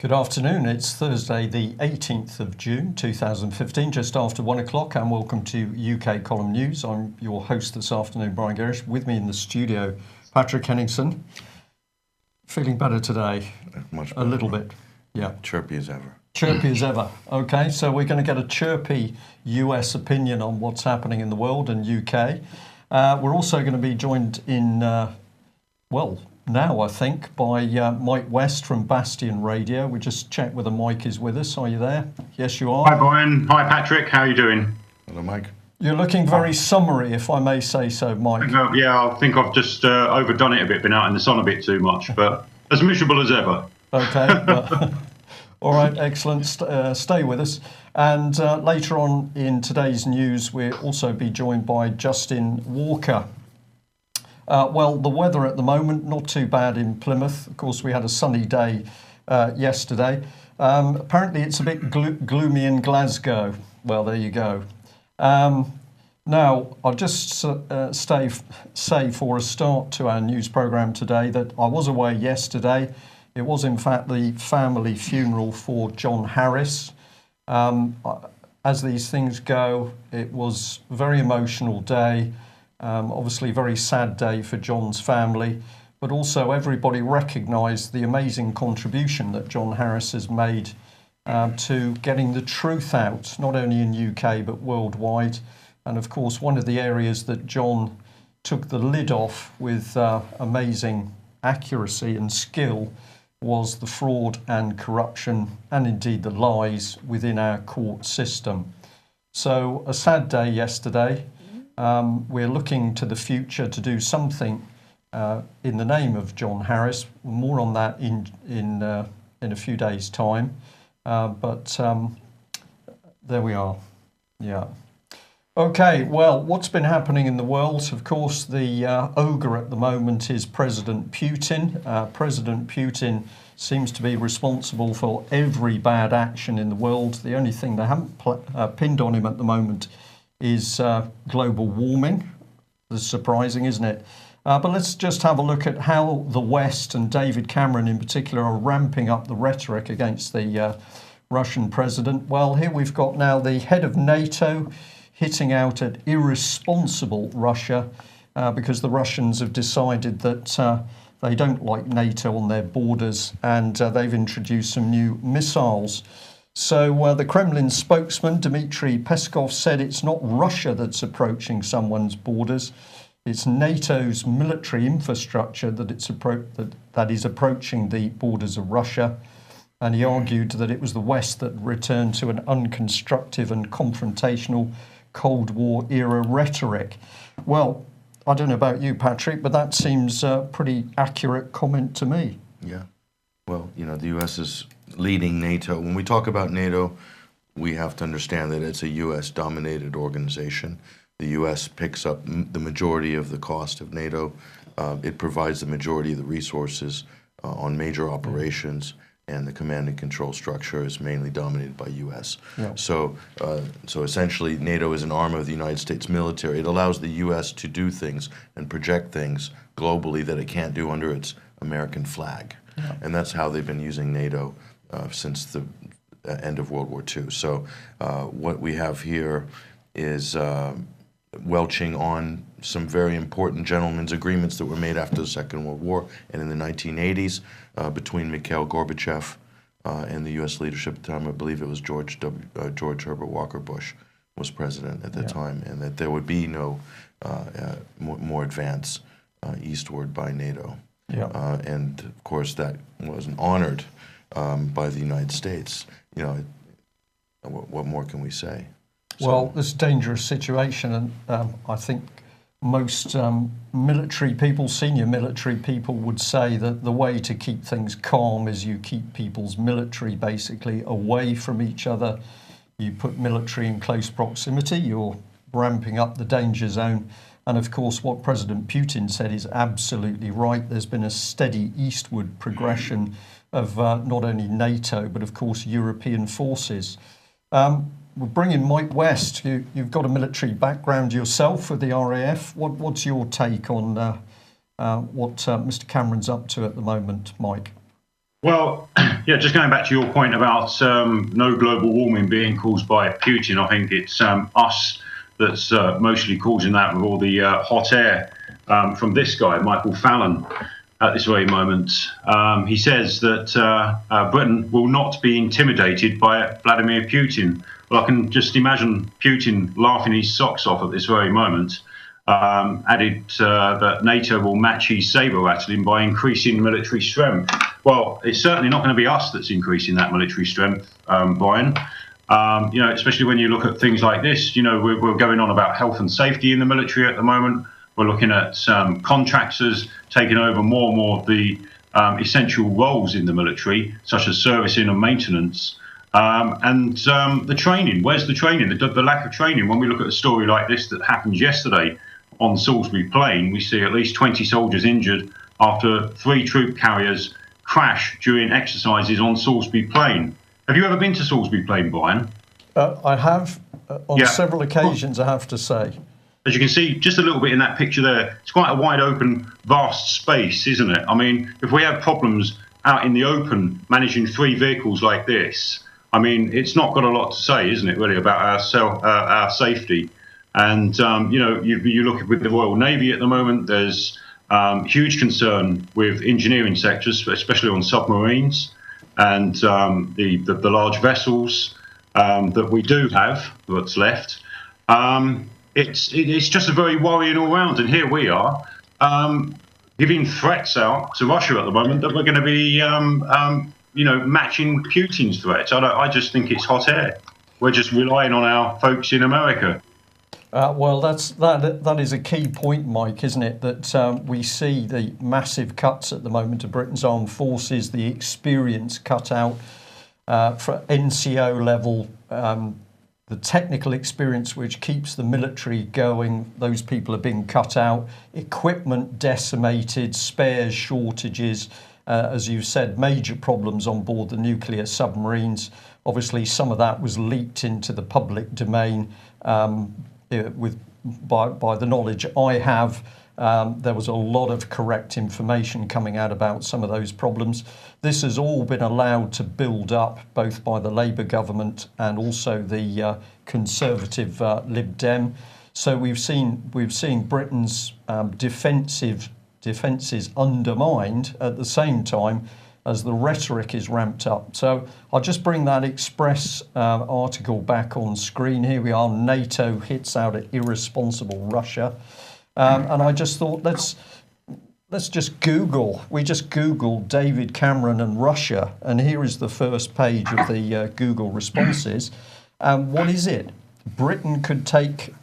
Good afternoon. It's Thursday, the 18th of June 2015, just after 1 o'clock, and welcome to UK Column News. I'm your host this afternoon, Brian Gerrish. With me in the studio, Patrick Henningsen. Feeling better today? Much better. A little bit, yeah. Chirpy as ever. Chirpy as ever. Okay, so we're going to get a chirpy US opinion on what's happening in the world and UK. We're also going to be joined in, now I think, by Mike West from Bastion Radio. We just checked whether Mike is with us. Are you there? Yes, you are. Hi, Brian. Hi, Patrick. How are you doing? Hello, Mike. You're looking very summery, if I may say so, Mike. I think I've just overdone it a bit, been out in the sun a bit too much, but as miserable as ever. Okay. All right, excellent. Stay with us. And later on in today's news, we'll also be joined by Justin Walker. The weather at the moment, not too bad in Plymouth. Of course, we had a sunny day yesterday. Apparently, it's a bit gloomy in Glasgow. Well, there you go. Now, I'll just say for a start to our news programme today that I was away yesterday. It was, in fact, the family funeral for John Harris. As these things go, it was a very emotional day. Obviously, a very sad day for John's family, but also everybody recognised the amazing contribution that John Harris has made to getting the truth out, not only in UK but worldwide. And of course, one of the areas that John took the lid off with amazing accuracy and skill was the fraud and corruption, and indeed the lies within our court system. So a sad day yesterday. We're looking to the future to do something in the name of John Harris. More on that in a few days' time. But there we are. Yeah. Okay. Well, what's been happening in the world? Of course, the ogre at the moment is President Putin. President Putin seems to be responsible for every bad action in the world. The only thing they haven't pinned on him at the moment is global warming. That's surprising, isn't it? But let's just have a look at how the West, and David Cameron in particular, are ramping up the rhetoric against the Russian president. Well, here we've got now the head of NATO hitting out at irresponsible Russia because the Russians have decided that they don't like NATO on their borders, and they've introduced some new missiles. So the Kremlin spokesman, Dmitry Peskov, said it's not Russia that's approaching someone's borders. It's NATO's military infrastructure that is approaching the borders of Russia. And he argued that it was the West that returned to an unconstructive and confrontational Cold War era rhetoric. Well, I don't know about you, Patrick, but that seems a pretty accurate comment to me. Yeah. Well, the U.S. is leading NATO. When we talk about NATO, we have to understand that it's a U.S.-dominated organization. The U.S. picks up the majority of the cost of NATO. It provides the majority of the resources on major operations, and the command and control structure is mainly dominated by U.S. Yeah. So essentially, NATO is an arm of the United States military. It allows the U.S. to do things and project things globally that it can't do under its American flag. Yeah. And that's how they've been using NATO since the end of World War II. So what we have here is welching on some very important gentlemen's agreements that were made after the Second World War and in the 1980s between Mikhail Gorbachev and the U.S. leadership at the time. I believe it was George Herbert Walker Bush was president at the time, and that there would be no more advance eastward by NATO. Yeah. And of course, that wasn't honored by the United States. What more can we say? Well, this is a dangerous situation, and I think most military people, senior military people, would say that the way to keep things calm is you keep people's military basically away from each other. You put military in close proximity, you're ramping up the danger zone. And of course, what President Putin said is absolutely right. There's been a steady eastward progression of not only NATO, but of course, European forces. We'll bring in Mike West. You've got a military background yourself with the RAF. What's your take on what Mr. Cameron's up to at the moment, Mike? Well, yeah, just going back to your point about no global warming being caused by Putin, I think it's us that's mostly causing that with all the hot air from this guy, Michael Fallon, at this very moment. He says that Britain will not be intimidated by Vladimir Putin. Well, I can just imagine Putin laughing his socks off at this very moment. Added that NATO will match his saber rattling by increasing military strength. Well, it's certainly not going to be us that's increasing that military strength, Brian. Especially when you look at things like this. We're going on about health and safety in the military at the moment. We're looking at contractors taking over more and more of the essential roles in the military, such as servicing and maintenance. And the training, where's the training? The lack of training. When we look at a story like this that happened yesterday on Salisbury Plain, we see at least 20 soldiers injured after 3 troop carriers crash during exercises on Salisbury Plain. Have you ever been to Salisbury Plain, Brian? I have on several occasions, I have to say. As you can see, just a little bit in that picture there, it's quite a wide open, vast space, isn't it? I mean, if we have problems out in the open managing 3 vehicles like this, I mean, it's not got a lot to say, isn't it, really, about our safety? And, you look with the Royal Navy at the moment, there's huge concern with engineering sectors, especially on submarines and the large vessels that we do have that's left. It's just a very worrying all round. And here we are giving threats out to Russia at the moment that we're going to be matching Putin's threats. I just think it's hot air. We're just relying on our folks in America. Well, that is a key point, Mike, isn't it? That we see the massive cuts at the moment of Britain's armed forces, the experience cut out for NCO level, the technical experience which keeps the military going. Those people are being cut out, equipment decimated, spares shortages. As you said, major problems on board the nuclear submarines. Obviously, some of that was leaked into the public domain by the knowledge I have. There was a lot of correct information coming out about some of those problems. This has all been allowed to build up both by the Labour government and also the Conservative Lib Dem. So we've seen Britain's defences undermined at the same time as the rhetoric is ramped up. So I'll just bring that Express article back on screen. Here we are, NATO hits out at irresponsible Russia. And I just thought, let's just Google. We just Googled David Cameron and Russia, and here is the first page of the Google responses. What is it? Britain could take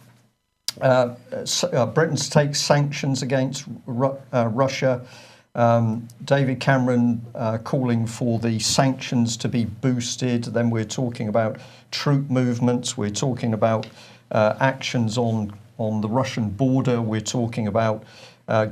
Britain takes sanctions against Russia. David Cameron calling for the sanctions to be boosted. Then we're talking about troop movements. We're talking about actions on the Russian border. We're talking about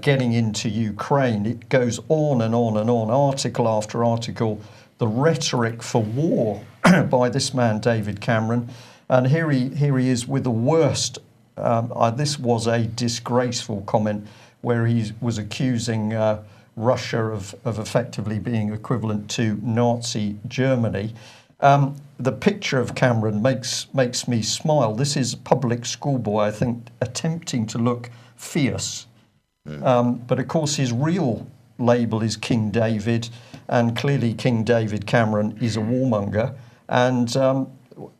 getting into Ukraine. It goes on and on and on, article after article. The rhetoric for war by this man, David Cameron. And here he is with the worst. This was a disgraceful comment where he was accusing Russia of effectively being equivalent to Nazi Germany. The picture of Cameron makes me smile. This is a public schoolboy, I think, attempting to look fierce. But of course his real label is King David, and clearly King David Cameron is a warmonger. And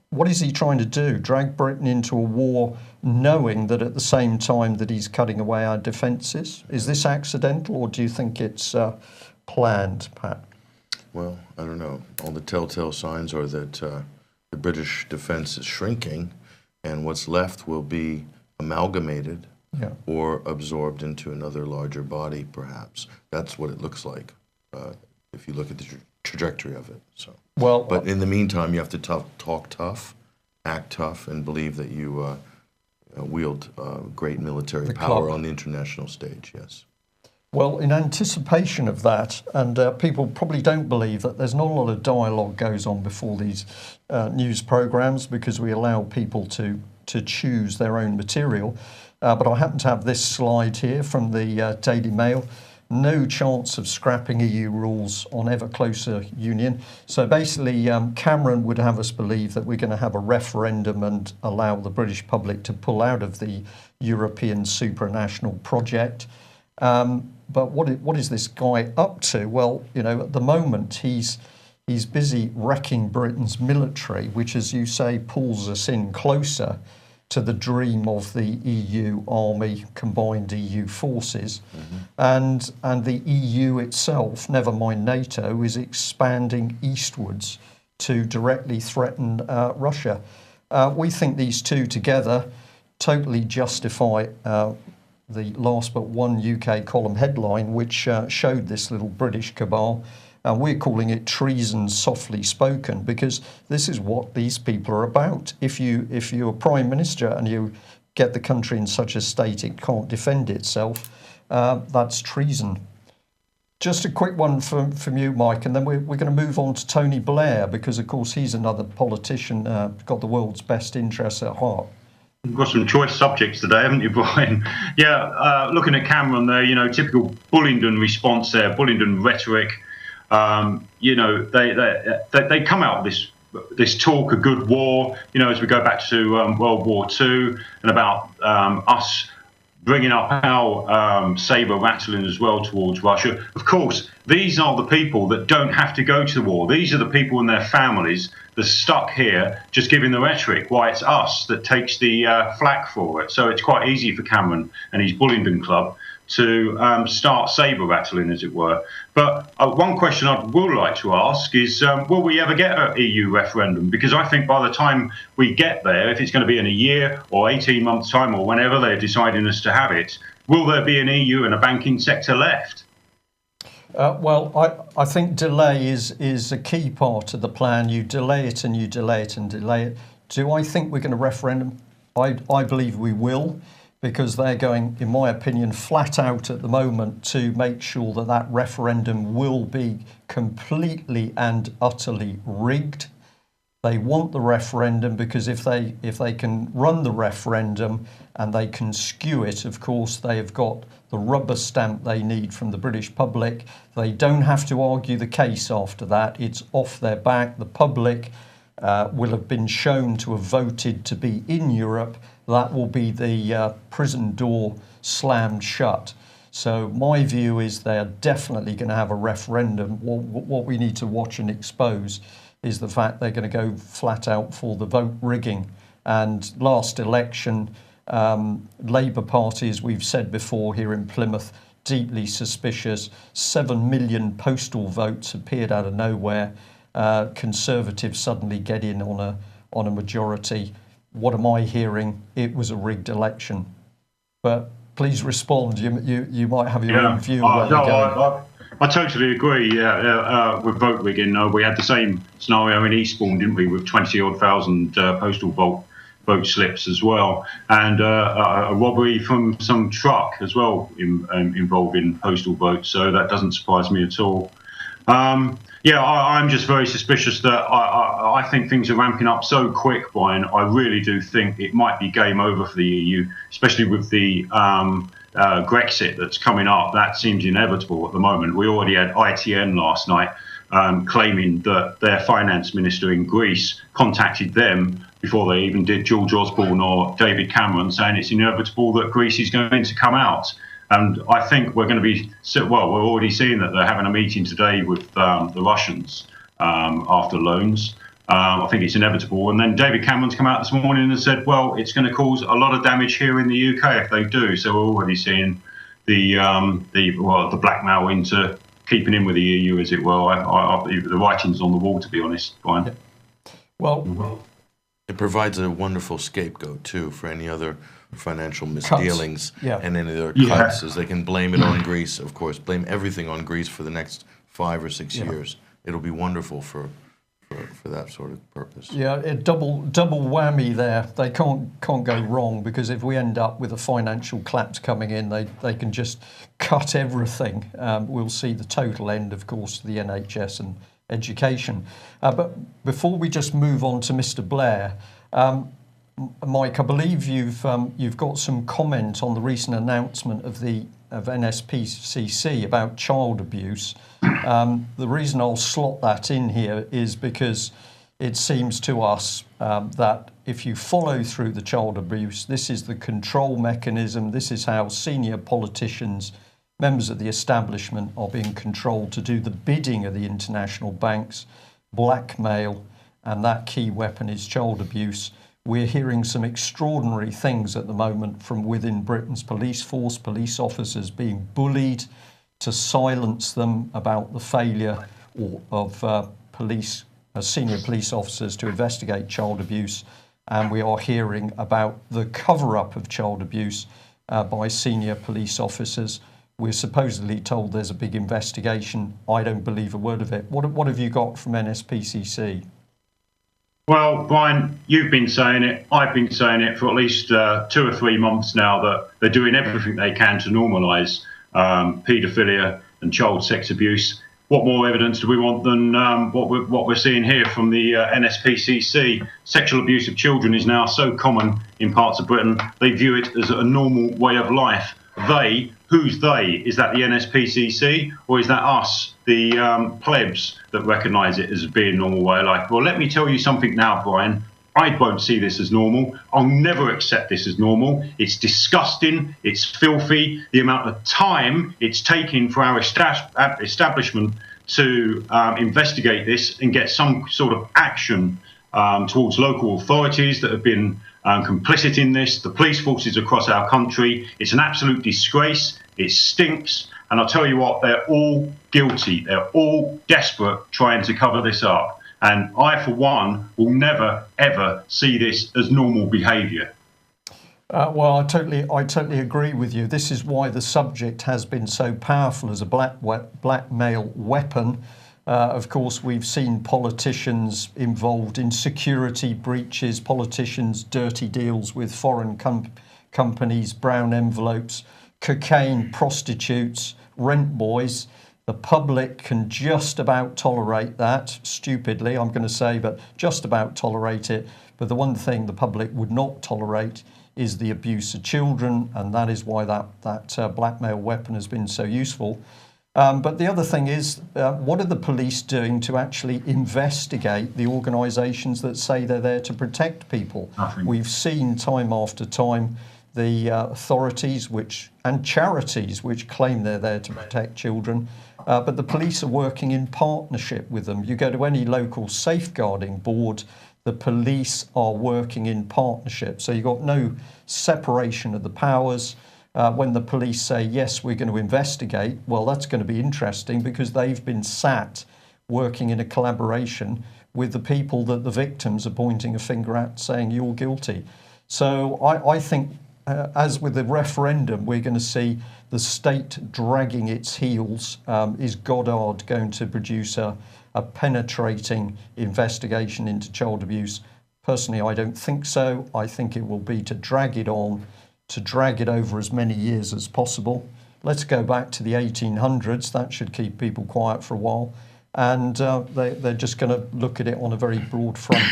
what is he trying to do? Drag Britain into a war knowing that at the same time that he's cutting away our defences? Is this accidental, or do you think it's planned, Pat? Well, I don't know. All the telltale signs are that the British defence is shrinking, and what's left will be amalgamated or absorbed into another larger body, perhaps. That's what it looks like if you look at the trajectory of it. So, well, but in the meantime, you have to talk tough, act tough, and believe that you wield great military power on the international stage, yes. Well, in anticipation of that, and people probably don't believe that there's not a lot of dialogue goes on before these news programmes because we allow people to choose their own material. But I happen to have this slide here from the Daily Mail. no chance of scrapping EU rules on ever closer union. So basically, Cameron would have us believe that we're going to have a referendum and allow the British public to pull out of the European supranational project. But what is this guy up to? Well, you know, at the moment he's busy wrecking Britain's military, which, as you say, pulls us in closer to the dream of the EU army, combined EU forces. And the EU itself, never mind NATO, is expanding eastwards to directly threaten Russia. We think these two together totally justify the last but one UK column headline, which showed this little British cabal. And we're calling it treason softly spoken, because this is what these people are about. If you're Prime Minister and you get the country in such a state it can't defend itself, that's treason. Just a quick one from you, Mike, and then we're going to move on to Tony Blair, because, of course, he's another politician, got the world's best interests at heart. You've got some choice subjects today, haven't you, Brian? Yeah, looking at Cameron there, you know, typical Bullingdon response there, Bullingdon rhetoric. You know, they come out with this talk of good war, you know, as we go back to World War II, and about us bringing up our saber rattling as well towards Russia. Of course, these are the people that don't have to go to the war. These are the people and their families that are stuck here just giving the rhetoric, why it's us that takes the flak for it. So it's quite easy for Cameron and his Bullingdon Club to start saber rattling, as it were. But one question I would like to ask is, will we ever get an EU referendum? Because I think by the time we get there, if it's going to be in a year or 18 months' time or whenever they're deciding us to have it, will there be an EU and a banking sector left? Well, I think delay is a key part of the plan. You delay it and you delay it and delay it. Do I think we're going to referendum? I believe we will, because they're going, in my opinion, flat out at the moment to make sure that that referendum will be completely and utterly rigged. They want the referendum because if they can run the referendum and they can skew it, of course, they have got the rubber stamp they need from the British public. They don't have to argue the case after that. It's off their back. The public will have been shown to have voted to be in Europe. That will be the prison door slammed shut. So my view is they are definitely going to have a referendum. What we need to watch and expose is the fact they're going to go flat out for the vote rigging. And last election, Labour Party, as we've said before here in Plymouth, deeply suspicious. 7 million postal votes appeared out of nowhere. Conservatives suddenly get in on a majority. What am I hearing? It was a rigged election. But please respond. You might have your own view. I totally agree. With vote rigging, we had the same scenario in Eastbourne, didn't we, with 20-odd thousand postal vote slips as well, and a robbery from some truck as well involving postal votes. So that doesn't surprise me at all. I'm just very suspicious that I think things are ramping up so quick, Brian. I really do think it might be game over for the EU, especially with the Brexit that's coming up. That seems inevitable at the moment. We already had ITN last night claiming that their finance minister in Greece contacted them before they even did George Osborne or David Cameron, saying it's inevitable that Greece is going to come out. And I think we're going to be, well, we're already seeing that they're having a meeting today with the Russians after loans. I think it's inevitable. And then David Cameron's come out this morning and said, well, it's going to cause a lot of damage here in the UK if they do. So we're already seeing the blackmail into keeping in with the EU, as it were. The writing's on the wall, to be honest, Brian. Yeah. Well, it provides a wonderful scapegoat, too, for any other financial misdealings and any other cuts, as they can blame it on Greece, of course, blame everything on Greece for the next 5 or 6 years. It'll be wonderful for that sort of purpose. Yeah, a double whammy there. They can't go wrong, because if we end up with a financial collapse coming in, they can just cut everything. We'll see the total end, of course, to the NHS and education. But before we just move on to Mr. Blair, Mike, I believe you've got some comment on the recent announcement of the NSPCC about child abuse. The reason I'll slot that in here is because it seems to us that if you follow through the child abuse, this is the control mechanism. This is how senior politicians, members of the establishment, are being controlled to do the bidding of the international banks, blackmail, and that key weapon is child abuse. We're hearing some extraordinary things at the moment from within Britain's police force, police officers being bullied to silence them about the failure of senior police officers to investigate child abuse. And we are hearing about the cover-up of child abuse by senior police officers. We're supposedly told there's a big investigation. I don't believe a word of it. What have you got from NSPCC? Well, Brian, you've been saying it. I've been saying it for at least 2 or 3 months now that they're doing everything they can to normalise paedophilia and child sex abuse. What more evidence do we want than what we're seeing here from the NSPCC? Sexual abuse of children is now so common in parts of Britain, they view it as a normal way of life. They, who's they? Is that the NSPCC or is that us, the plebs, that recognise it as being a normal way of life? Well, let me tell you something now, Brian. I won't see this as normal. I'll never accept this as normal. It's disgusting. It's filthy. The amount of time it's taking for our establishment to investigate this and get some sort of action towards local authorities that have been complicit in this, the police forces across our country. It's an absolute disgrace. It stinks. And I'll tell you what, they're all guilty. They're all desperate trying to cover this up. And I, for one, will never, ever see this as normal behaviour. Well, I totally agree with you. This is why the subject has been so powerful as a blackmail weapon. Of course, we've seen politicians involved in security breaches, politicians' dirty deals with foreign companies, brown envelopes, cocaine, prostitutes, rent boys. The public can just about tolerate that, stupidly, I'm going to say, but just about tolerate it. But the one thing the public would not tolerate is the abuse of children, and that is why that blackmail weapon has been so useful. But the other thing is, what are the police doing to actually investigate the organisations that say they're there to protect people? Nothing. We've seen time after time the authorities and charities which claim they're there to protect children, but the police are working in partnership with them. You go to any local safeguarding board, the police are working in partnership. So you've got no separation of the powers. When the police say, yes, we're going to investigate, well, that's going to be interesting because they've been sat working in a collaboration with the people that the victims are pointing a finger at, saying you're guilty. So I think, as with the referendum, we're going to see the state dragging its heels. Is Goddard going to produce a penetrating investigation into child abuse? Personally, I don't think so. I think it will be to drag it on, to drag it over as many years as possible. Let's go back to the 1800s. That should keep people quiet for a while. And they're just going to look at it on a very broad front.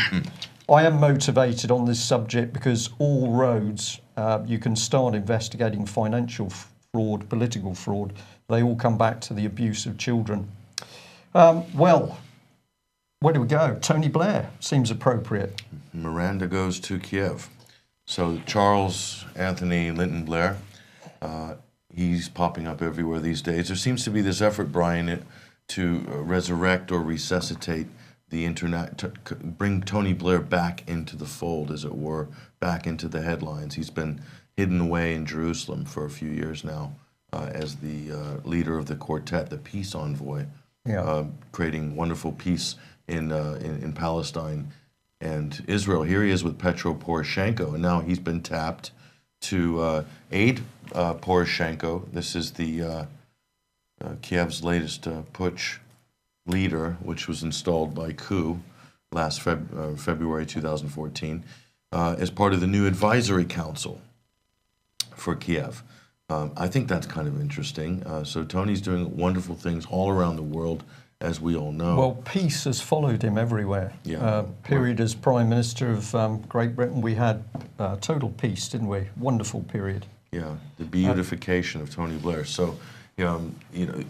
I am motivated on this subject because all roads, you can start investigating financial fraud, political fraud. They all come back to the abuse of children. Well, where do we go? Tony Blair seems appropriate. Miranda goes to Kiev. So Charles Anthony Linton Blair, he's popping up everywhere these days. There seems to be this effort, Brian, to resurrect or resuscitate the internet, to bring Tony Blair back into the fold, as it were, back into the headlines. He's been hidden away in Jerusalem for a few years now as the leader of the quartet, the peace envoy, creating wonderful peace in Palestine and Israel. Here he is with Petro Poroshenko, and now he's been tapped to aid Poroshenko. This is the Kiev's latest putsch leader, which was installed by coup last February 2014, as part of the new advisory council for Kiev. I think that's kind of interesting. So Tony's doing wonderful things all around the world, as we all know. Well, peace has followed him everywhere. Period as Prime Minister of Great Britain, we had total peace, didn't we? Wonderful period. Yeah, the beautification of Tony Blair. So,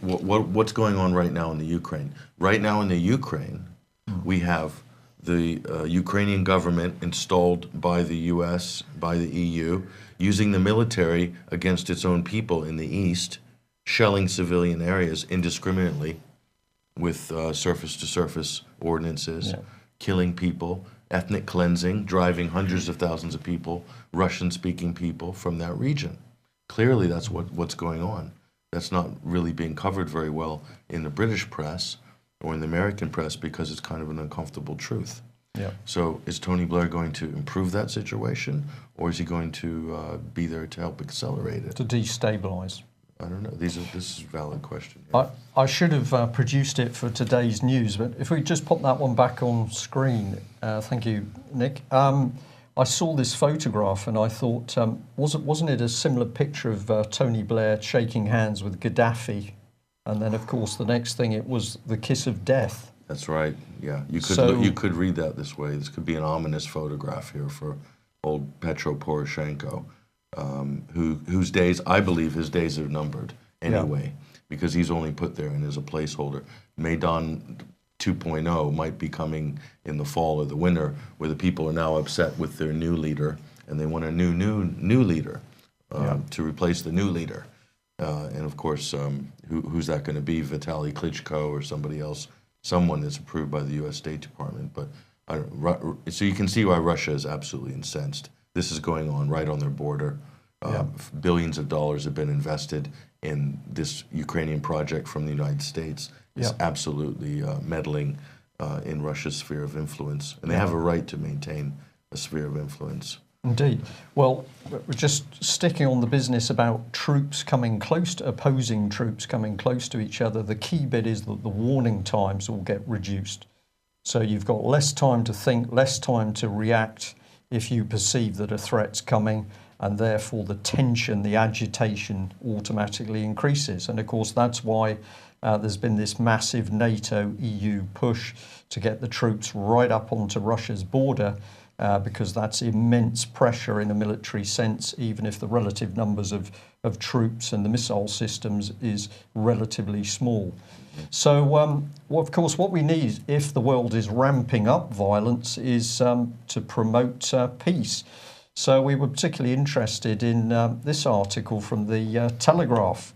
what's going on right now in the Ukraine? Right now in the Ukraine, we have the Ukrainian government installed by the U.S., by the EU, using the military against its own people in the east, shelling civilian areas indiscriminately with surface-to-surface ordinances, killing people, ethnic cleansing, driving hundreds of thousands of people, Russian-speaking people from that region. Clearly, that's what's going on. That's not really being covered very well in the British press or in the American press because it's kind of an uncomfortable truth. Yeah. So is Tony Blair going to improve that situation, or is he going to be there to help accelerate it? To destabilise. I don't know. This is a valid question. I should have produced it for today's news, but if we just pop that one back on screen, thank you, Nick. I saw this photograph and I thought, wasn't it a similar picture of Tony Blair shaking hands with Gaddafi? And then, of course, the next thing, it was the kiss of death. That's right. Yeah, you could read that this way. This could be an ominous photograph here for old Petro Poroshenko, whose days, I believe, his days are numbered anyway, because he's only put there and as a placeholder. Maidan 2.0 might be coming in the fall or the winter, where the people are now upset with their new leader and they want a new leader to replace the new leader. And of course, who's that going to be? Vitaly Klitschko or somebody else? Someone that's approved by the U.S. State Department. But so you can see why Russia is absolutely incensed. This is going on right on their border. Billions of dollars have been invested in this Ukrainian project from the United States. It's absolutely meddling in Russia's sphere of influence. And they have a right to maintain a sphere of influence. Indeed. Well, we're just sticking on the business about troops coming close to opposing troops coming close to each other. The key bit is that the warning times will get reduced. So you've got less time to think, less time to react if you perceive that a threat's coming, and therefore the tension, the agitation automatically increases. And of course, that's why there's been this massive NATO-EU push to get the troops right up onto Russia's border, because that's immense pressure in a military sense, even if the relative numbers of troops and the missile systems is relatively small. So, well, of course, what we need, if the world is ramping up violence, is to promote peace. So we were particularly interested in this article from the Telegraph.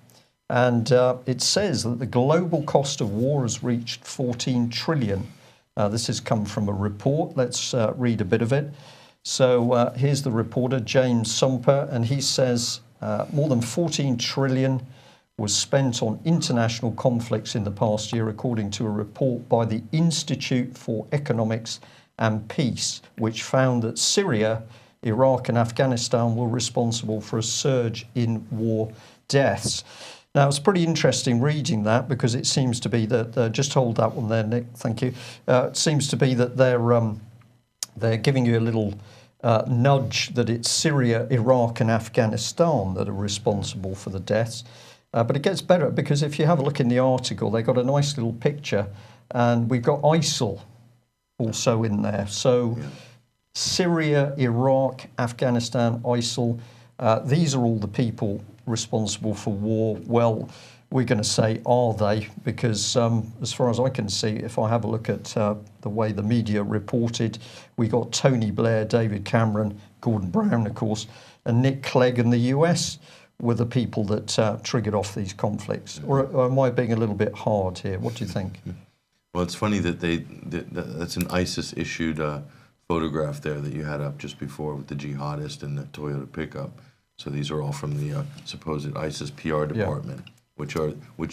And it says that the global cost of war has reached 14 trillion. This has come from a report. Let's read a bit of it. So here's the reporter, James Sumper, and he says more than 14 trillion was spent on international conflicts in the past year, according to a report by the Institute for Economics and Peace, which found that Syria, Iraq and Afghanistan were responsible for a surge in war deaths. Now, it's pretty interesting reading that, because it seems to be that, just hold that one there, Nick, thank you. It seems to be that they're giving you a little nudge that it's Syria, Iraq and Afghanistan that are responsible for the deaths. But it gets better, because if you have a look in the article, they got a nice little picture, and we've got ISIL also in there. So Syria, Iraq, Afghanistan, ISIL, these are all the people responsible for war. Well, we're going to say, are they? Because as far as I can see, if I have a look at the way the media reported, we got Tony Blair, David Cameron, Gordon Brown, of course, and Nick Clegg in the US were the people that triggered off these conflicts. Or am I being a little bit hard here? What do you think? Well, it's funny that that's an ISIS-issued photograph there that you had up just before with the jihadist and the Toyota pickup. So these are all from the supposed ISIS PR department, which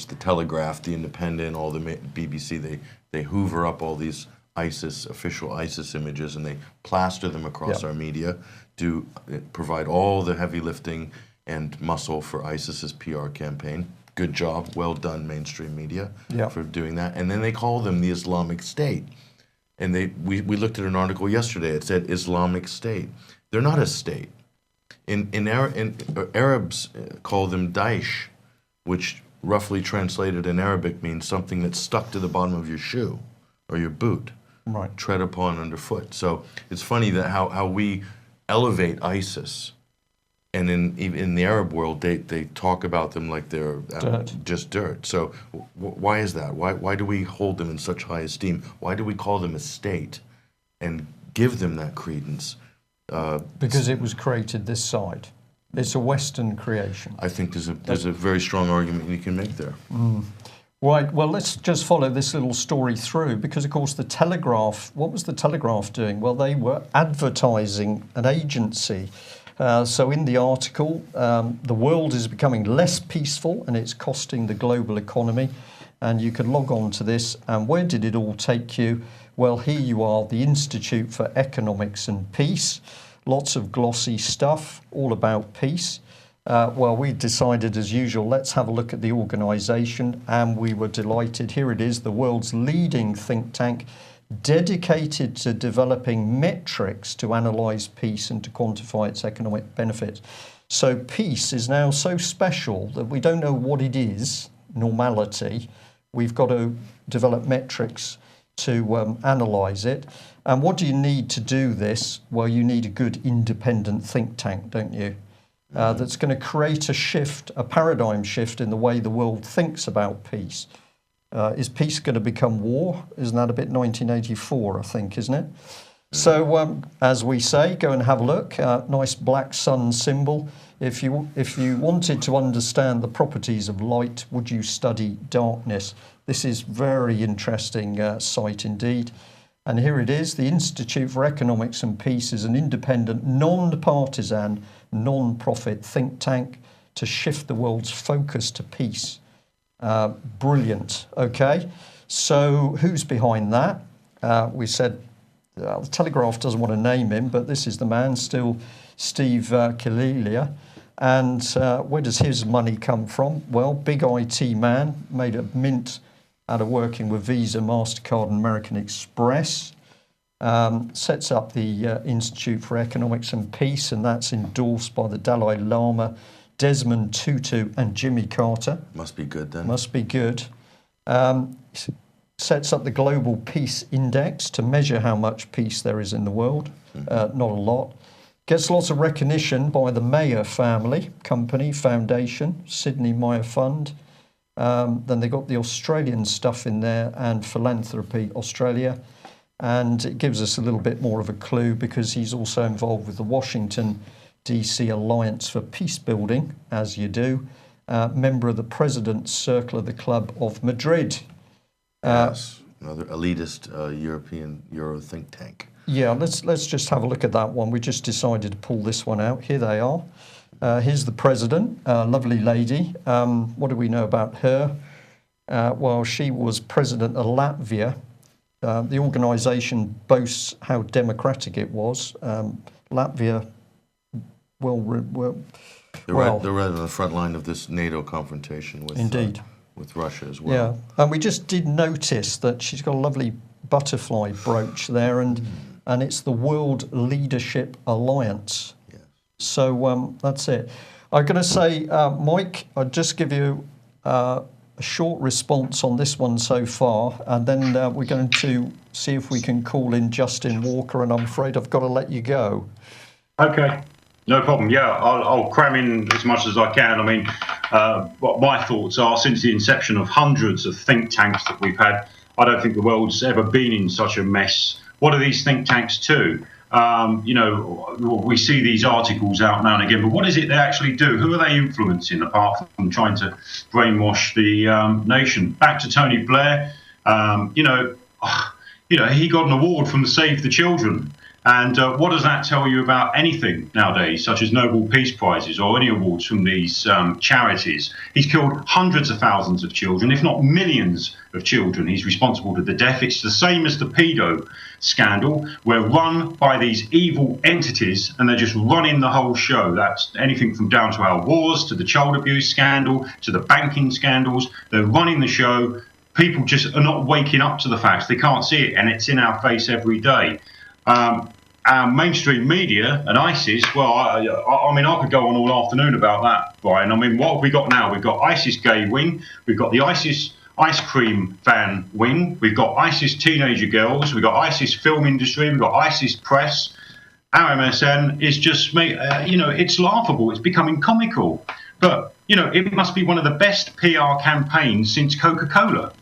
the Telegraph, the Independent, all the BBC, they hoover up all these official ISIS images, and they plaster them across our media to provide all the heavy lifting and muscle for ISIS's PR campaign. Good job, well done, mainstream media, for doing that. And then they call them the Islamic State. And we looked at an article yesterday. It said Islamic State. They're not a state. Arabs call them Daesh, which roughly translated in Arabic means something that's stuck to the bottom of your shoe or your boot, tread upon underfoot. So it's funny that how we elevate ISIS And even in the Arab world, they talk about them like they're just dirt. So why is that? Why do we hold them in such high esteem? Why do we call them a state and give them that credence? Because it was created this side. It's a Western creation. I think there's a very strong argument you can make there. Right, well, let's just follow this little story through because, of course, the Telegraph, what was the Telegraph doing? Well, they were advertising an agency. So in the article, the world is becoming less peaceful and it's costing the global economy. And you could log on to this. And where did it all take you? Well, here you are, the Institute for Economics and Peace. Lots of glossy stuff, all about peace. Well, we decided, as usual, let's have a look at the organisation, and we were delighted. Here it is, the world's leading think tank, dedicated to developing metrics to analyse peace and to quantify its economic benefits. So peace is now so special that we don't know what it is, normality. We've got to develop metrics to analyse it. And what do you need to do this? Well, you need a good independent think tank, don't you? That's going to create a shift, a paradigm shift in the way the world thinks about peace. Is peace going to become war? Isn't that a bit 1984, I think, isn't it? So, as we say, go and have a look. Nice black sun symbol. If you wanted to understand the properties of light, would you study darkness? This is very interesting site indeed. And here it is. The Institute for Economics and Peace is an independent, non-partisan, non-profit think tank to shift the world's focus to peace. Brilliant. Okay. So who's behind that? We said the Telegraph doesn't want to name him, but this is the man, still Steve Kililia. And where does his money come from? Well, big IT man, made a mint out of working with Visa, MasterCard and American Express. Sets up the Institute for Economics and Peace, and that's endorsed by the Dalai Lama, Desmond Tutu and Jimmy Carter. Must be good then. Must be good. Sets up the Global Peace Index to measure how much peace there is in the world. Not a lot. Gets lots of recognition by the Mayer family, company, foundation, Sydney Meyer Fund. Then they got the Australian stuff in there and Philanthropy Australia. And it gives us a little bit more of a clue because he's also involved with the Washington DC Alliance for Peace Building, as you do, member of the President's Circle of the Club of Madrid. Yes, another elitist European Euro think tank. Yeah, let's just have a look at that one. We just decided to pull this one out. Here they are. Here's the president, lovely lady. What do we know about her? Well, she was president of Latvia. The organisation boasts how democratic it was. Latvia, they're right on the front line of this NATO confrontation with Russia as well. Yeah, and we just did notice that she's got a lovely butterfly brooch there, and it's the World Leadership Alliance. Yes. So that's it. I'm going to say, Mike, I'll just give you a short response on this one so far, and then we're going to see if we can call in Justin Walker, and I'm afraid I've got to let you go. Okay, no problem. Yeah, I'll cram in as much as I can. I mean, what my thoughts are, since the inception of hundreds of think tanks that we've had, I don't think the world's ever been in such a mess. What are these think tanks to? We see these articles out now and again, but what is it they actually do? Who are they influencing apart from trying to brainwash the nation? Back to Tony Blair, he got an award from the Save the Children. And what does that tell you about anything nowadays, such as Nobel Peace Prizes or any awards from these charities? He's killed hundreds of thousands of children, if not millions of children. He's responsible for the death. It's the same as the pedo scandal. We're run by these evil entities and they're just running the whole show. That's anything from down to our wars, to the child abuse scandal, to the banking scandals. They're running the show. People just are not waking up to the facts. They can't see it, and it's in our face every day. Our mainstream media and ISIS, well, I mean, I could go on all afternoon about that, Brian. I mean, what have we got now? We've got ISIS gay wing, we've got the ISIS ice cream fan wing, we've got ISIS teenager girls, we've got ISIS film industry, we've got ISIS press. our MSN is just, it's laughable. It's becoming comical. But, it must be one of the best PR campaigns since Coca-Cola.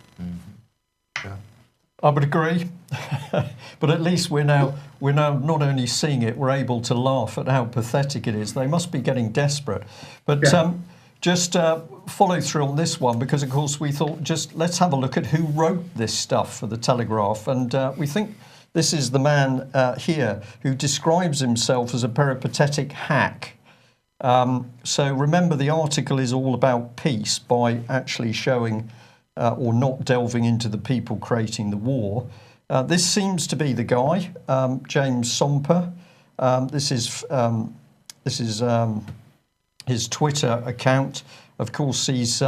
I would agree. But at least we're now not only seeing it, we're able to laugh at how pathetic it is. They must be getting desperate. But just follow through on this one, because, of course, we thought let's have a look at who wrote this stuff for the Telegraph. And we think this is the man here who describes himself as a peripatetic hack. So remember, the article is all about peace by actually showing or not delving into the people creating the war. This seems to be the guy, James Somper. This is his Twitter account. Of course, he's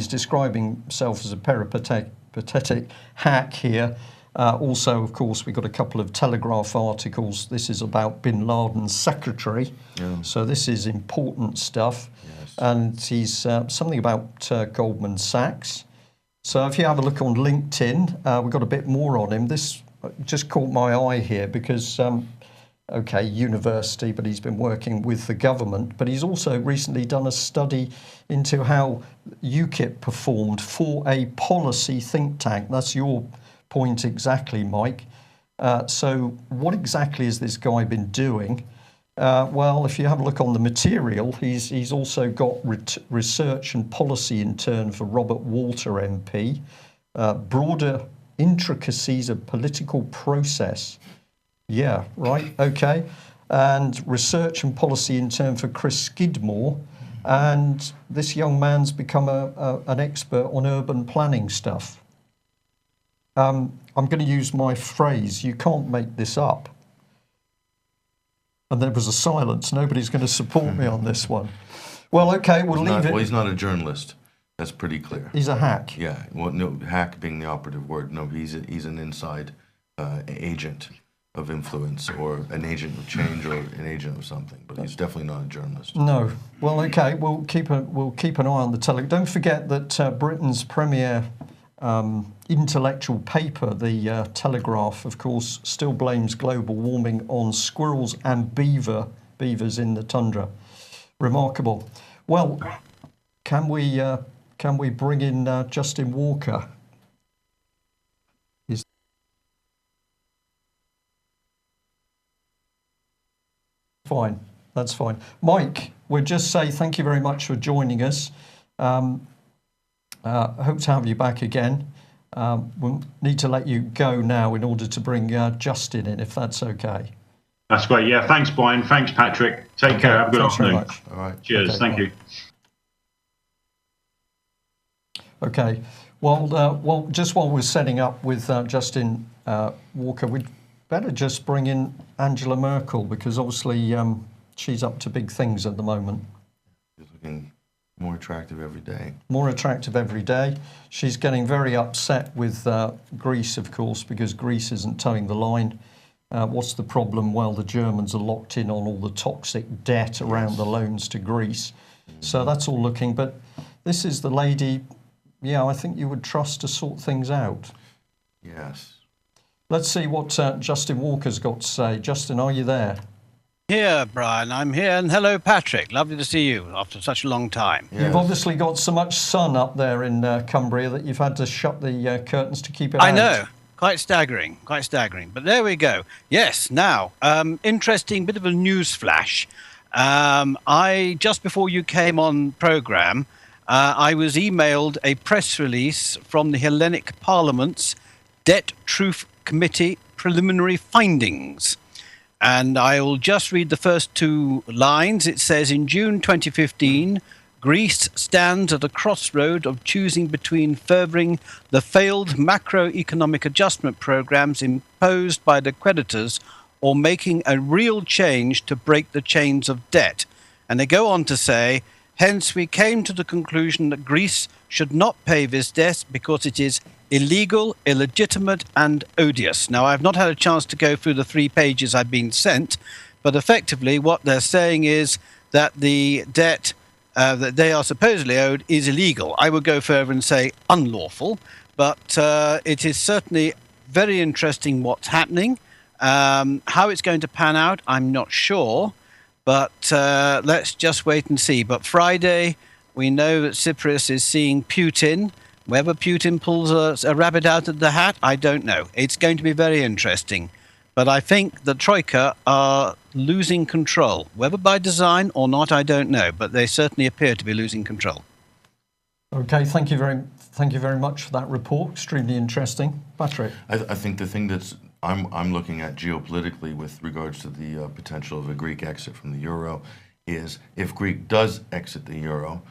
describing himself as a peripatetic hack here. Also, of course, we've got a couple of Telegraph articles. This is about bin Laden's secretary. Yeah. So this is important stuff. Yes. And he's something about Goldman Sachs. So if you have a look on LinkedIn, we've got a bit more on him. This just caught my eye here because, university, but he's been working with the government. But he's also recently done a study into how UKIP performed for a policy think tank. That's your point exactly, Mike. So what exactly has this guy been doing? Well, if you have a look on the material, he's also got research and policy intern for Robert Walter MP, broader intricacies of political process. Yeah, right, okay. And research and policy intern for Chris Skidmore. And this young man's become an expert on urban planning stuff. I'm going to use my phrase, you can't make this up. And there was a silence. Nobody's going to support me on this one. Well, okay, we'll leave it. Well, he's not a journalist. That's pretty clear. He's a hack. Yeah. Well, no, hack being the operative word. No, he's an inside agent of influence, or an agent of change, or an agent of something. But he's definitely not a journalist. No. Well, okay, we'll keep an eye on the Telegraph. Don't forget that Britain's premier intellectual paper, the Telegraph, of course, still blames global warming on squirrels and beavers in the tundra. Remarkable. Well, can we bring in Justin Walker? Fine, that's fine. Mike, we'll just say thank you very much for joining us. I hope to have you back again. We'll need to let you go now in order to bring Justin in, if that's okay. That's great. Yeah, thanks, Brian. Thanks, Patrick. Take care. Have a good afternoon. Very much. All right. Cheers. Okay, Thank bye. you. Okay. Well, just while we're setting up with Justin Walker, we'd better just bring in Angela Merkel, because obviously she's up to big things at the moment. She's looking more attractive every day. More attractive every day. She's getting very upset with Greece, of course, because Greece isn't towing the line. What's the problem? Well, the Germans are locked in on all the toxic debt around the loans to Greece. So that's all looking. But this is the lady, I think you would trust to sort things out. Yes. Let's see what Justin Walker's got to say. Justin, are you there? Here, Brian, I'm here. And hello, Patrick. Lovely to see you after such a long time. Yes. You've obviously got so much sun up there in Cumbria that you've had to shut the curtains to keep it out. I know. Quite staggering. But there we go. Yes, now, interesting bit of a news flash. Just before you came on programme, I was emailed a press release from the Hellenic Parliament's Debt Truth Committee preliminary findings. And I will just read the first two lines. It says, in June 2015, Greece stands at a crossroad of choosing between furthering the failed macroeconomic adjustment programs imposed by the creditors or making a real change to break the chains of debt. And they go on to say, hence we came to the conclusion that Greece should not pay this debt because it is illegal, illegitimate and odious. Now, I've not had a chance to go through the 3 pages I've been sent, but effectively what they're saying is that the debt that they are supposedly owed is illegal. I would go further and say unlawful, but it is certainly very interesting what's happening. How it's going to pan out, I'm not sure, but let's just wait and see. But Friday, we know that Cyprus is seeing Putin. Whether Putin pulls a rabbit out of the hat, I don't know. It's going to be very interesting. But I think the Troika are losing control. Whether by design or not, I don't know. But they certainly appear to be losing control. Okay, thank you very much for that report. Extremely interesting, Patrick. I think the thing that's I'm looking at geopolitically with regards to the potential of a Greek exit from the euro is if Greece does exit the euro,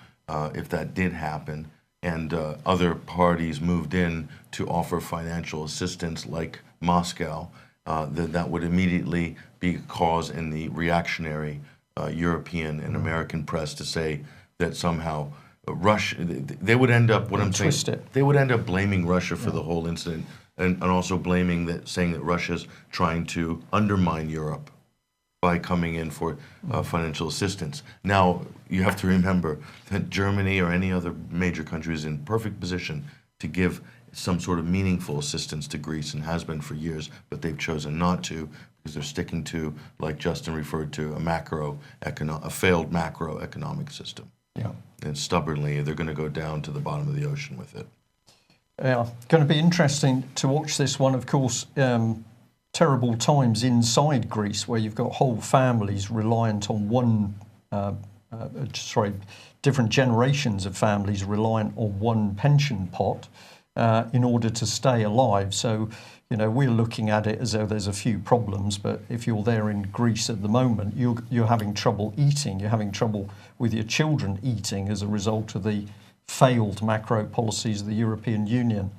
if that did happen, and other parties moved in to offer financial assistance like Moscow, then that would immediately be a cause in the reactionary European and American press to say that somehow Russia, they would end up, what I'm saying, they would end up blaming Russia for the whole incident, and also saying that Russia's trying to undermine Europe by coming in for financial assistance. Now, you have to remember that Germany or any other major country is in perfect position to give some sort of meaningful assistance to Greece and has been for years, but they've chosen not to because they're sticking to, like Justin referred to, a failed macroeconomic system. Yeah. And stubbornly, they're going to go down to the bottom of the ocean with it. Yeah, going to be interesting to watch this one, of course. Terrible times inside Greece where you've got whole families reliant on different generations of families reliant on one pension pot in order to stay alive. So, we're looking at it as though there's a few problems, but if you're there in Greece at the moment, you're having trouble eating, you're having trouble with your children eating as a result of the failed macro policies of the European Union.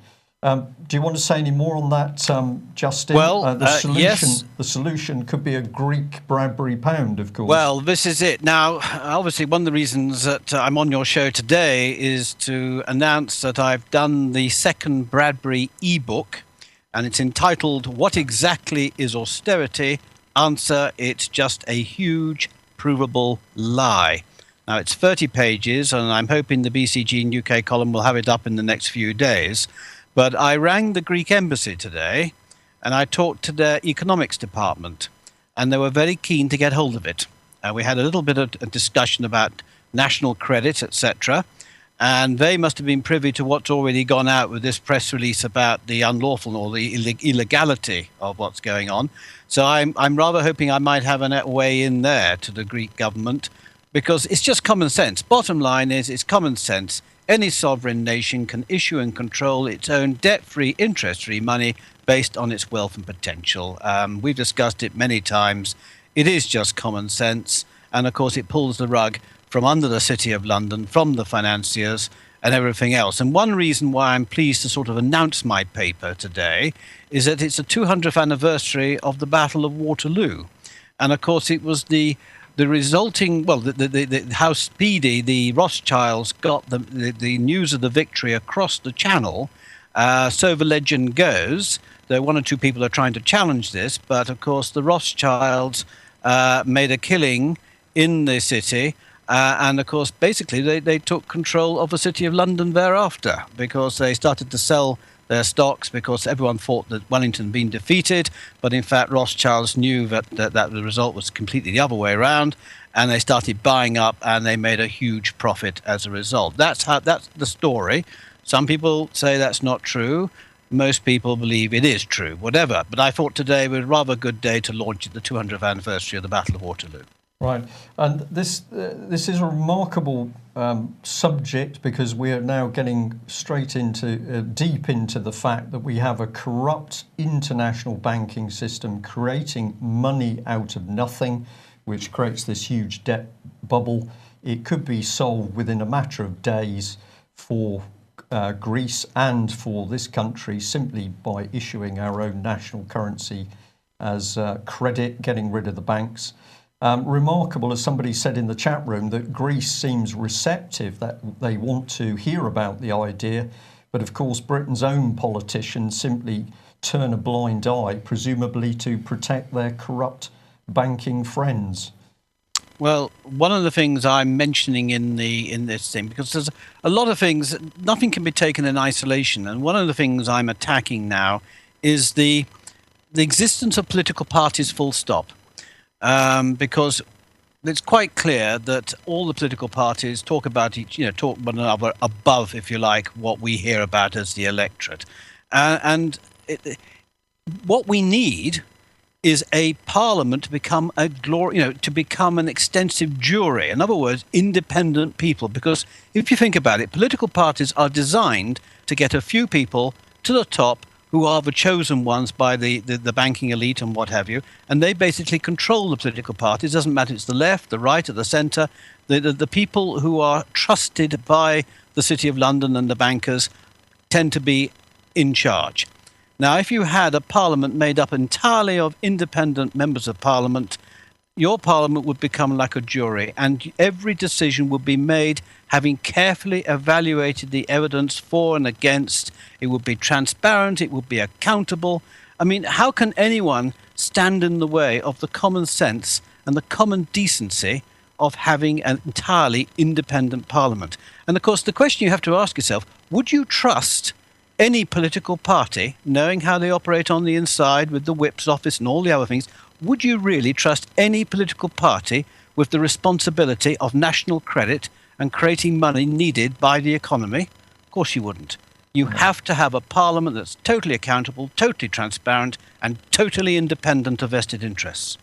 Do you want to say any more on that, Justin? Well, yes. The solution could be a Greek Bradbury pound, of course. Well, this is it. Now, obviously, one of the reasons that I'm on your show today is to announce that I've done the second Bradbury ebook, and it's entitled, What Exactly is Austerity? Answer, it's just a huge, provable lie. Now, it's 30 pages, and I'm hoping the BCG and UK column will have it up in the next few days. But I rang the Greek embassy today, and I talked to their economics department, and they were very keen to get hold of it. We had a little bit of a discussion about national credit, etc., and they must have been privy to what's already gone out with this press release about the unlawful or the illegality of what's going on. So I'm rather hoping I might have a way in there to the Greek government, because it's just common sense. Bottom line is, it's common sense. Any sovereign nation can issue and control its own debt-free, interest-free money based on its wealth and potential. We've discussed it many times. It is just common sense. And, of course, it pulls the rug from under the City of London, from the financiers and everything else. And one reason why I'm pleased to sort of announce my paper today is that it's the 200th anniversary of the Battle of Waterloo. And, of course, it was the resulting, well, how speedy the Rothschilds got the news of the victory across the channel. So the legend goes. There are one or two people are trying to challenge this, but of course the Rothschilds made a killing in the city, and of course basically they took control of the City of London thereafter, because they started to sell their stocks, because everyone thought that Wellington had been defeated, but in fact Rothschilds knew that the result was completely the other way around, and they started buying up, and they made a huge profit as a result. That's the story. Some people say that's not true. Most people believe it is true, whatever. But I thought today was a rather good day to launch the 200th anniversary of the Battle of Waterloo. Right, and this is a remarkable subject, because we are now getting straight into deep into the fact that we have a corrupt international banking system creating money out of nothing, which creates this huge debt bubble. It could be solved within a matter of days for Greece and for this country, simply by issuing our own national currency as credit, getting rid of the banks. Remarkable, as somebody said in the chat room, that Greece seems receptive, that they want to hear about the idea. But of course, Britain's own politicians simply turn a blind eye, presumably to protect their corrupt banking friends. Well, one of the things I'm mentioning in this thing, because there's a lot of things, nothing can be taken in isolation. And one of the things I'm attacking now is the the existence of political parties, full stop, because it's quite clear that all the political parties talk about talk one another above, if you like, what we hear about as the electorate, what we need is a parliament to become to become an extensive jury. In other words, independent people. Because if you think about it, political parties are designed to get a few people to the top who are the chosen ones by the banking elite and what have you, and they basically control the political parties. It doesn't matter if it's the left, the right, or the centre. The people who are trusted by the City of London and the bankers tend to be in charge. Now, if you had a parliament made up entirely of independent members of parliament, your parliament would become like a jury, and every decision would be made having carefully evaluated the evidence for and against. It would be transparent, it would be accountable. I mean, how can anyone stand in the way of the common sense and the common decency of having an entirely independent parliament? And of course, the question you have to ask yourself, would you trust any political party, knowing how they operate on the inside with the whip's office and all the other things? Would you really trust any political party with the responsibility of national credit and creating money needed by the economy? Of course you wouldn't. You have to have a parliament that's totally accountable, totally transparent, and totally independent of vested interests.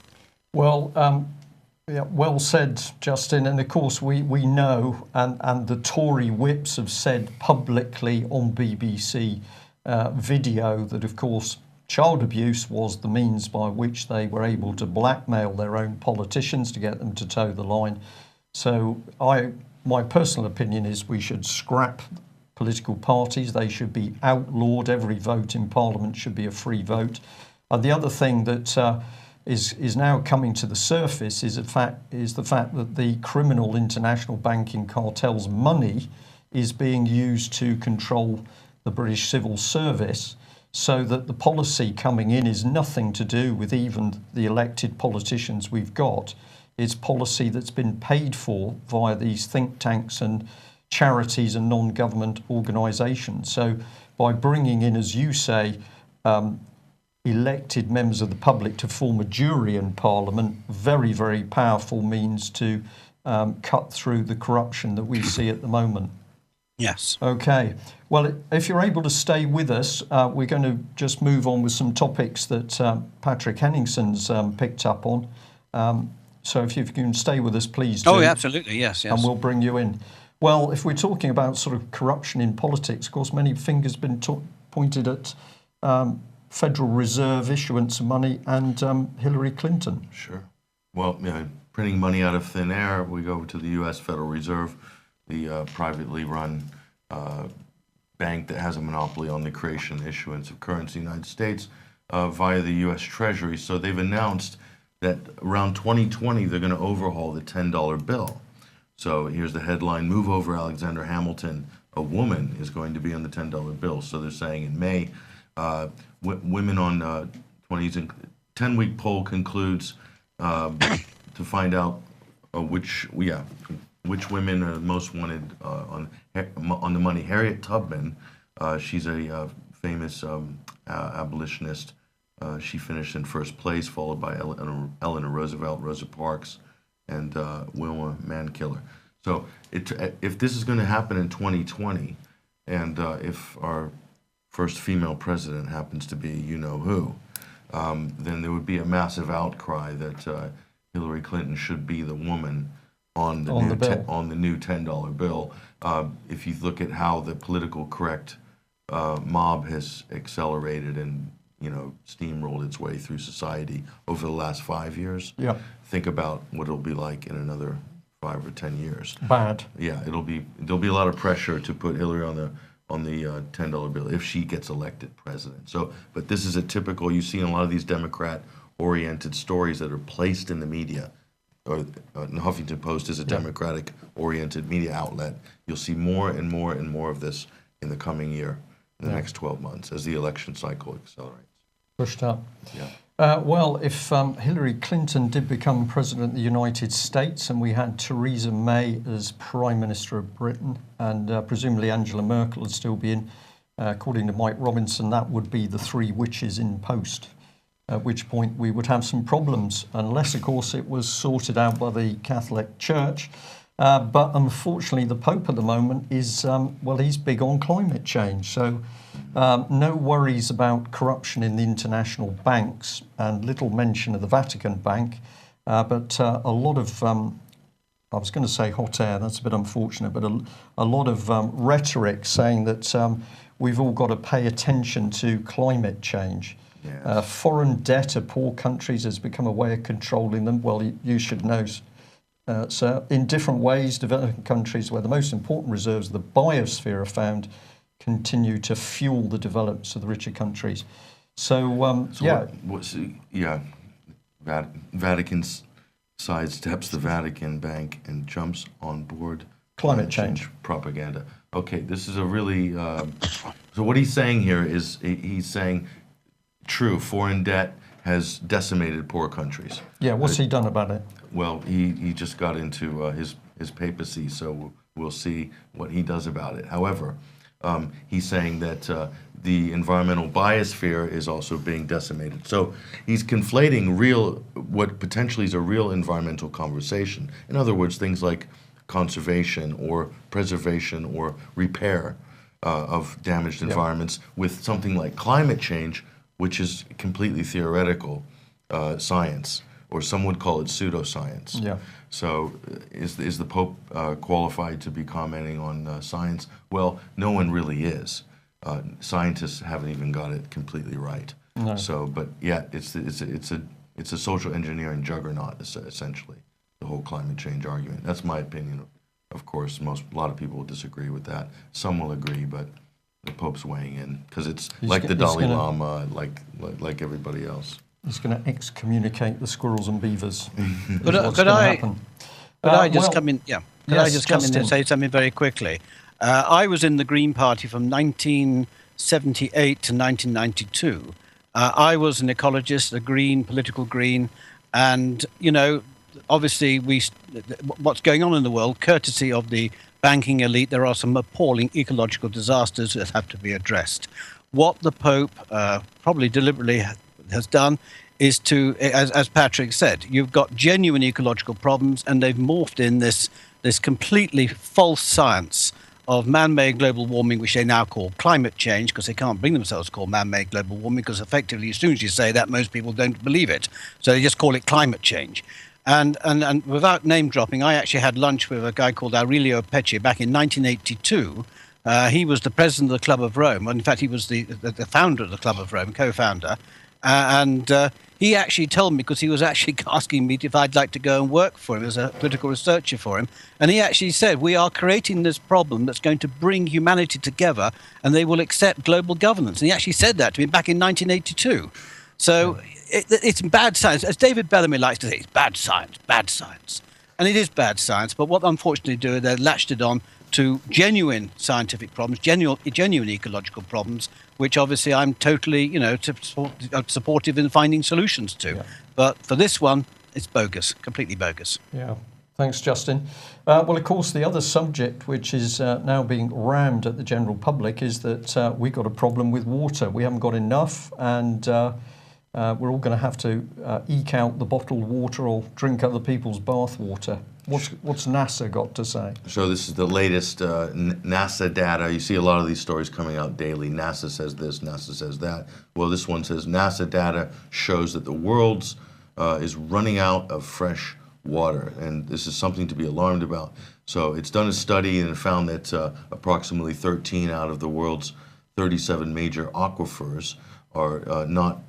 Well, well said, Justin. And of course, we know, and the Tory whips have said publicly on BBC video that, of course, child abuse was the means by which they were able to blackmail their own politicians to get them to toe the line. So my personal opinion is we should scrap political parties. They should be outlawed. Every vote in Parliament should be a free vote. And the other thing that is now coming to the surface is the fact that the criminal international banking cartel's money is being used to control the British civil service, so that the policy coming in is nothing to do with even the elected politicians we've got. It's policy that's been paid for via these think tanks and charities and non-government organisations. So by bringing in, as you say, elected members of the public to form a jury in Parliament, very, very powerful means to cut through the corruption that we see at the moment. Yes. Okay. Well, if you're able to stay with us, we're going to just move on with some topics that Patrick Henningson's picked up on. So if you can stay with us, please do. Oh, yeah, absolutely. Yes, yes. And we'll bring you in. Well, if we're talking about sort of corruption in politics, of course, many fingers have been pointed at Federal Reserve issuance of money and Hillary Clinton. Sure. Well, printing money out of thin air, we go to the U.S. Federal Reserve, the privately run bank that has a monopoly on the creation and issuance of currency in the United States via the U.S. Treasury. So they've announced that around 2020, they're going to overhaul the $10 bill. So here's the headline: "Move over Alexander Hamilton, a woman is going to be on the $10 bill." So they're saying in May, women on 20s, 10-week poll concludes to find out which women are most wanted on the money. Harriet Tubman, she's a famous abolitionist. She finished in first place, followed by Eleanor Roosevelt, Rosa Parks, and Wilma Mankiller. So if this is going to happen in 2020, and if our first female president happens to be you-know-who, then there would be a massive outcry that Hillary Clinton should be the woman on the new $10 bill. If you look at how the political correct mob has accelerated and steamrolled its way through society over the last 5 years, think about what it'll be like in another 5 or 10 years. Bad. Yeah, there'll be a lot of pressure to put Hillary on the $10 bill if she gets elected president. So, but this is a typical, you see in a lot of these Democrat-oriented stories that are placed in the media. Or the Huffington Post is a Democratic-oriented media outlet. You'll see more and more and more of this in the coming year, in the next 12 months, as the election cycle accelerates. Pushed up. Yeah. Well, if Hillary Clinton did become president of the United States and we had Theresa May as Prime Minister of Britain and presumably Angela Merkel would still be in, according to Mike Robinson, that would be the three witches in post. at which point we would have some problems, unless, of course, it was sorted out by the Catholic Church. But unfortunately, the Pope at the moment is, he's big on climate change. So no worries about corruption in the international banks, and little mention of the Vatican Bank. But a lot of, I was going to say hot air, that's a bit unfortunate, but a lot of rhetoric saying that we've all got to pay attention to climate change. Yes. Foreign debt of poor countries has become a way of controlling them. Well, you should know. So in different ways, developing countries where the most important reserves of the biosphere are found continue to fuel the developments of the richer countries. So, Vatican sidesteps the Vatican Bank and jumps on board climate change propaganda. Okay, this is a really... so what he's saying here is he's saying, true, foreign debt has decimated poor countries. Yeah, what's he done about it? Well, he just got into his papacy, so we'll see what he does about it. However, he's saying that the environmental biosphere is also being decimated. So he's conflating what potentially is a real environmental conversation. In other words, things like conservation or preservation or repair of damaged environments with something like climate change, which is completely theoretical science, or some would call it pseudoscience. Yeah. So is the Pope qualified to be commenting on science? Well, no one really is. Scientists haven't even got it completely right. No. So, but yeah, it's a social engineering juggernaut, essentially, the whole climate change argument. That's my opinion. Of course, a lot of people will disagree with that. Some will agree, but the Pope's weighing in because it's like the Dalai Lama, like everybody else. He's going to excommunicate the squirrels and beavers. Could I just come in? Yeah. Could I just come in and say something very quickly? I was in the Green Party from 1978 to 1992. I was an ecologist, a green, political green, and obviously what's going on in the world, courtesy of the banking elite, there are some appalling ecological disasters that have to be addressed. What the Pope probably deliberately has done is to, as Patrick said, you've got genuine ecological problems, and they've morphed in this completely false science of man-made global warming, which they now call climate change, because they can't bring themselves to call man-made global warming, because effectively, as soon as you say that, most people don't believe it. So they just call it climate change. And without name dropping, I actually had lunch with a guy called Aurelio Pecci back in 1982. He was the president of the Club of Rome. In fact, he was the founder of the Club of Rome, co-founder. And he actually told me, because he was actually asking me if I'd like to go and work for him as a political researcher for him. And he actually said, we are creating this problem that's going to bring humanity together, and they will accept global governance. And he actually said that to me back in 1982. So it's bad science. As David Bellamy likes to say, it's bad science, bad science. And it is bad science. But what unfortunately do, they've latched it on to genuine scientific problems, genuine ecological problems, which obviously I'm totally, supportive in finding solutions to. Yeah. But for this one, it's bogus, completely bogus. Yeah. Thanks, Justin. Well, of course, the other subject which is now being rammed at the general public is that we've got a problem with water. We haven't got enough, and we're all going to have to eke out the bottled water or drink other people's bath water. What's NASA got to say? So this is the latest NASA data. You see a lot of these stories coming out daily. NASA says this, NASA says that. Well, this one says NASA data shows that the world is running out of fresh water, and this is something to be alarmed about. So it's done a study and it found that approximately 13 out of the world's 37 major aquifers are not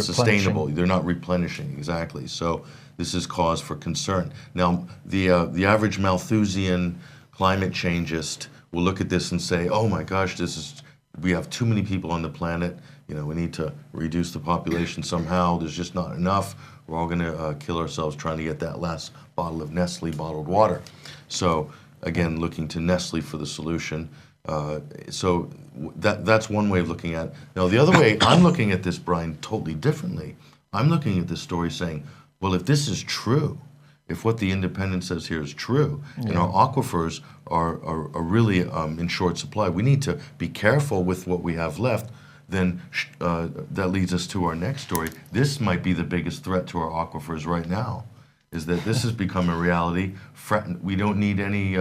sustainable. They're not replenishing, exactly. So this is cause for concern. Now, the average Malthusian climate changeist will look at this and say, "Oh my gosh, we have too many people on the planet. We need to reduce the population somehow. There's just not enough. We're all going to kill ourselves trying to get that last bottle of Nestle bottled water." So again, looking to Nestle for the solution. So that's one way of looking at it. Now, the other way I'm looking at this, Brian, totally differently. I'm looking at this story saying, well, if this is true, if what the Independent says here is true, and our aquifers are really in short supply, we need to be careful with what we have left. then that leads us to our next story. This might be the biggest threat to our aquifers right now, is that this has become a reality. We don't need any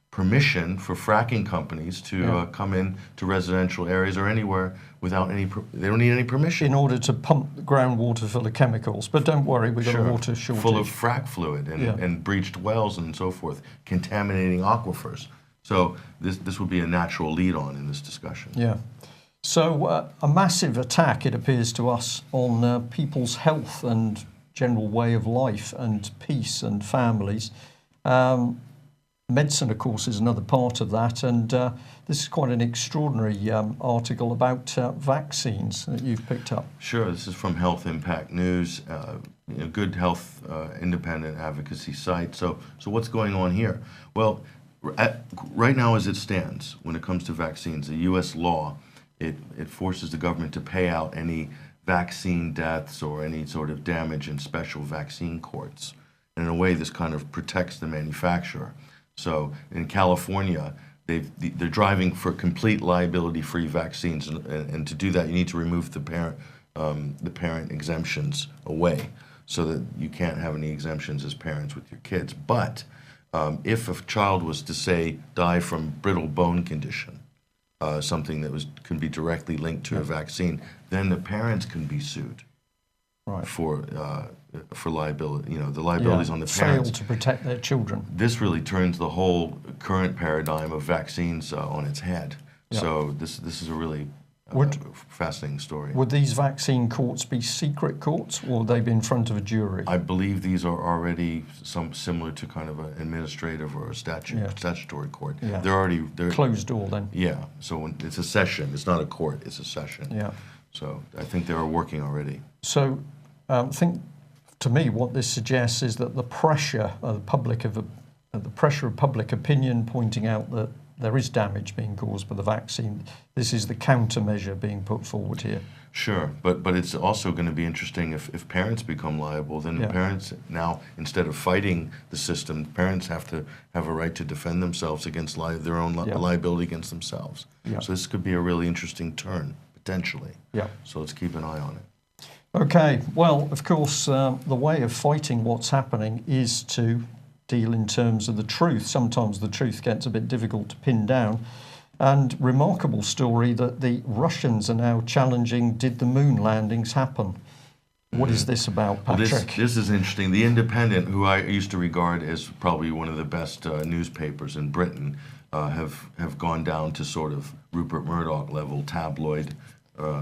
permission for fracking companies to come in to residential areas or anywhere without any, they don't need any permission. In order to pump the groundwater full of chemicals. But don't worry, we've got a water shortage. Full of frack fluid and breached wells and so forth, contaminating aquifers. So this would be a natural lead on in this discussion. Yeah. So a massive attack, it appears to us, on people's health and general way of life and peace and families. Medicine, of course, is another part of that, and this is quite an extraordinary article about vaccines that you've picked up. Sure, this is from Health Impact News, good health independent advocacy site. So what's going on here? Well, right now as it stands, when it comes to vaccines, the U.S. law, it forces the government to pay out any vaccine deaths or any sort of damage in special vaccine courts. And in a way, this kind of protects the manufacturer. So in California, they're driving for complete liability-free vaccines, and to do that, you need to remove the parent exemptions away, so that you can't have any exemptions as parents with your kids. But if a child was to say die from brittle bone condition, something that can be directly linked to a vaccine, then the parents can be sued. Right. For liability, the liabilities on the parents. Fail to protect their children. This really turns the whole current paradigm of vaccines on its head. Yeah. So this is a really fascinating story. Would these vaccine courts be secret courts, or would they be in front of a jury? I believe these are already some similar to kind of an administrative or a statutory court. Yeah. They're closed door then. Yeah. So it's a session. It's not a court. It's a session. Yeah. So I think they are working already. So I think, to me, what this suggests is that the pressure of public opinion pointing out that there is damage being caused by the vaccine, this is the countermeasure being put forward here. Sure, but it's also going to be interesting if parents become liable, then parents now, instead of fighting the system, parents have to have a right to defend themselves against their own liability against themselves. Yeah. So this could be a really interesting turn, potentially. Yeah. So let's keep an eye on it. Okay, well, of course, the way of fighting what's happening is to deal in terms of the truth. Sometimes the truth gets a bit difficult to pin down. And remarkable story that the Russians are now challenging, did the moon landings happen? What is this about, Patrick? Well, this is interesting. The Independent, who I used to regard as probably one of the best newspapers in Britain, have gone down to sort of Rupert Murdoch level tabloid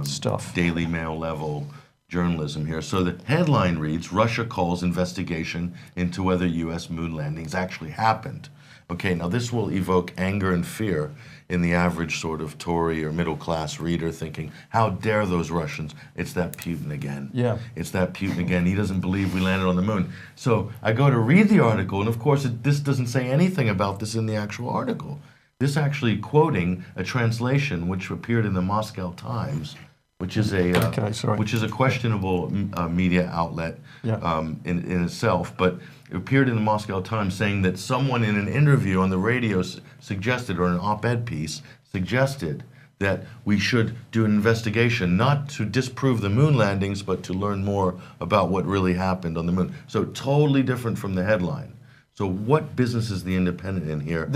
stuff, Daily Mail level journalism here. So the headline reads, Russia calls investigation into whether U.S. moon landings actually happened. Okay, now this will evoke anger and fear in the average sort of Tory or middle-class reader thinking, how dare those Russians? It's that Putin again. Yeah. It's that Putin again. He doesn't believe we landed on the moon. So I go to read the article, and of course this doesn't say anything about this in the actual article. This actually quoting a translation which appeared in the Moscow Times, which is a questionable media outlet in itself, but it appeared in the Moscow Times saying that someone in an interview on the radio suggested, or an op-ed piece suggested, that we should do an investigation, not to disprove the moon landings, but to learn more about what really happened on the moon. So totally different from the headline. So what business is the Independent in here?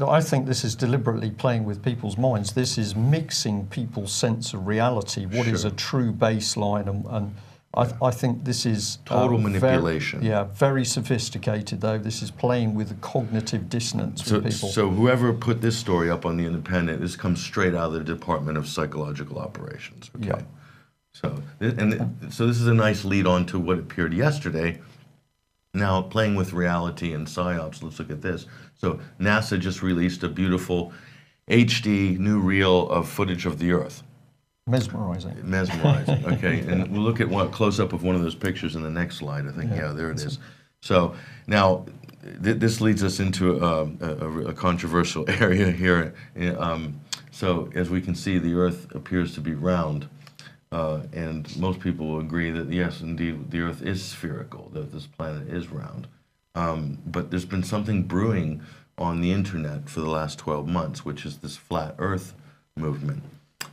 I think this is deliberately playing with people's minds. This is mixing people's sense of reality. What is a true baseline? And I think this is total manipulation. Very sophisticated, though. This is playing with the cognitive dissonance with people. So whoever put this story up on the Independent, this comes straight out of the Department of Psychological Operations. Okay. Yeah. So this is a nice lead on to what appeared yesterday. Now, playing with reality and psyops, let's look at this. So NASA just released a beautiful HD new reel of footage of the Earth. Mesmerizing. Okay. And we'll look at one close-up of one of those pictures in the next slide. I think, there it is. So now this leads us into a controversial area here. So as we can see, the Earth appears to be round. And most people will agree that, yes, indeed, the Earth is spherical, that this planet is round. But there's been something brewing on the internet for the last 12 months, which is this flat Earth movement.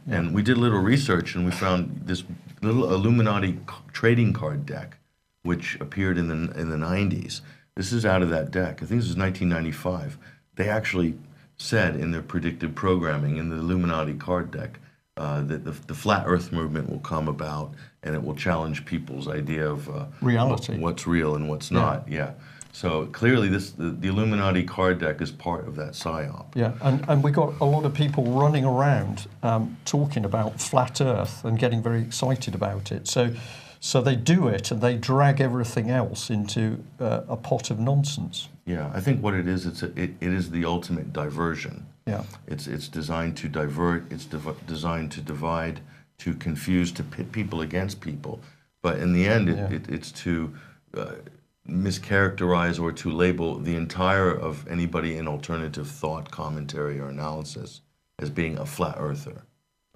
And we did a little research, and we found this little Illuminati trading card deck, which appeared in the 90s. This is out of that deck. I think this is 1995. They actually said in their predictive programming in the Illuminati card deck that the flat Earth movement will come about, and it will challenge people's idea of reality, what's real and what's not. Yeah. So clearly, the Illuminati card deck is part of that psyop. Yeah, and we got a lot of people running around talking about flat Earth and getting very excited about it. So they do it and they drag everything else into a pot of nonsense. Yeah, I think what it is, it is the ultimate diversion. Yeah, it's designed to divert. It's designed to divide, to confuse, to pit people against people. But in the end, it's to mischaracterize or to label the entire of anybody in alternative thought, commentary, or analysis as being a flat earther.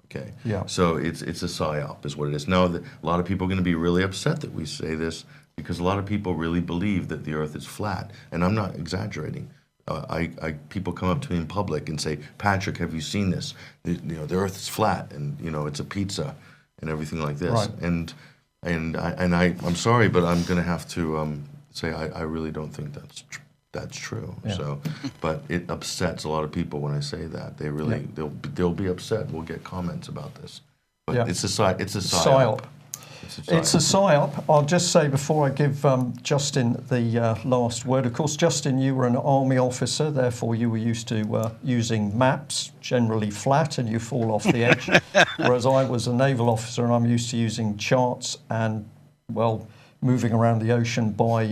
Okay. Yeah. So it's a psyop, is what it is. Now, a lot of people are going to be really upset that we say this, because a lot of people really believe that the Earth is flat, and I'm not exaggerating. People come up to me in public and say, "Patrick, have you seen this? The Earth is flat, and it's a pizza, and everything like this." Right. And I'm sorry, but I'm going to have to say I really don't think that's true. Yeah. So, but it upsets a lot of people when I say that. They really they'll be upset. We'll get comments about this. But it's a psyop. It's a psyop. I'll just say before I give Justin the last word. Of course, Justin, you were an army officer, therefore you were used to using maps, generally flat, and you fall off the edge. Whereas I was a naval officer, and I'm used to using charts and, well, moving around the ocean by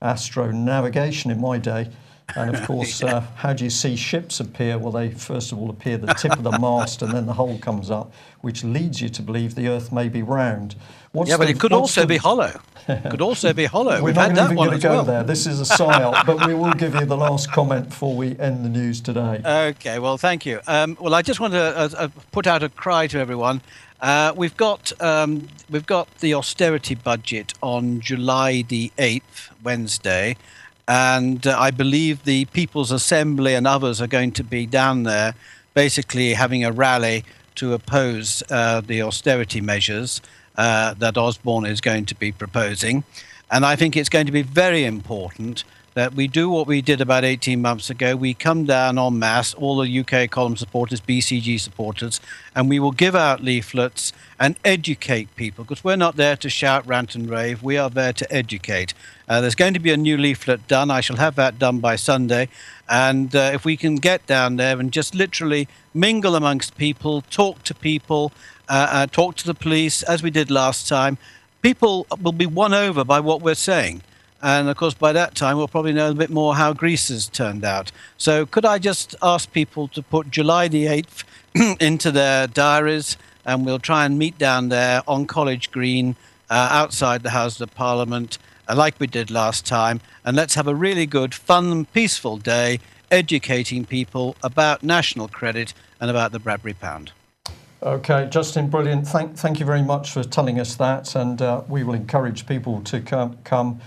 astro navigation in my day. And of course, how do you see ships appear? Well, they first of all appear at the tip of the mast, and then the hull comes up, which leads you to believe the Earth may be round. But it could also be hollow. Could also be hollow. We're not even going to go there. This is a psyop, but we will give you the last comment before we end the news today. Okay, well, thank you. Well, I just want to put out a cry to everyone. We've got the austerity budget on July the 8th, Wednesday. And I believe the People's Assembly and others are going to be down there basically having a rally to oppose the austerity measures that Osborne is going to be proposing. And I think it's going to be very important that we do what we did about 18 months ago. We come down en masse, all the UK column supporters, BCG supporters, and we will give out leaflets and educate people, because we're not there to shout, rant and rave. We are there to educate. There's going to be a new leaflet done. I shall have that done by Sunday. And if we can get down there and just literally mingle amongst people, talk to people, talk to the police, as we did last time, people will be won over by what we're saying. And, of course, by that time, we'll probably know a bit more how Greece has turned out. So could I just ask people to put July the 8th into their diaries, and we'll try and meet down there on College Green, outside the House of Parliament, like we did last time. And let's have a really good, fun, and peaceful day educating people about national credit and about the Bradbury Pound. Okay, Justin, brilliant. Thank you very much for telling us that, and we will encourage people to come.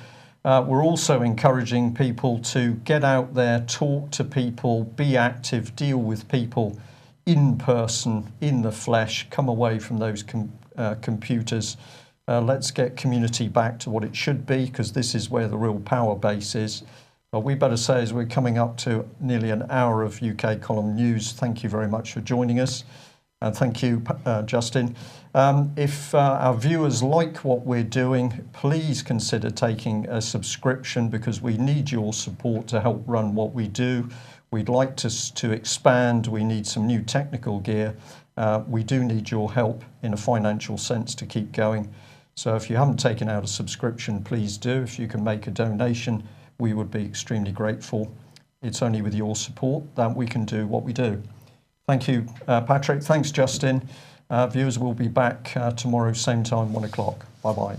We're also encouraging people to get out there, talk to people, be active, deal with people in person, in the flesh, come away from those computers. Let's get community back to what it should be, because this is where the real power base is. But we better say, as we're coming up to nearly an hour of UK column news, thank you very much for joining us. And thank you, Justin. If our viewers like what we're doing, please consider taking a subscription, because we need your support to help run what we do. We'd like to expand. We need some new technical gear. We do need your help in a financial sense to keep going. So if you haven't taken out a subscription, please do. If you can make a donation, we would be extremely grateful. It's only with your support that we can do what we do. Thank you, Patrick. Thanks, Justin. Viewers will be back tomorrow, same time, 1 o'clock. Bye-bye.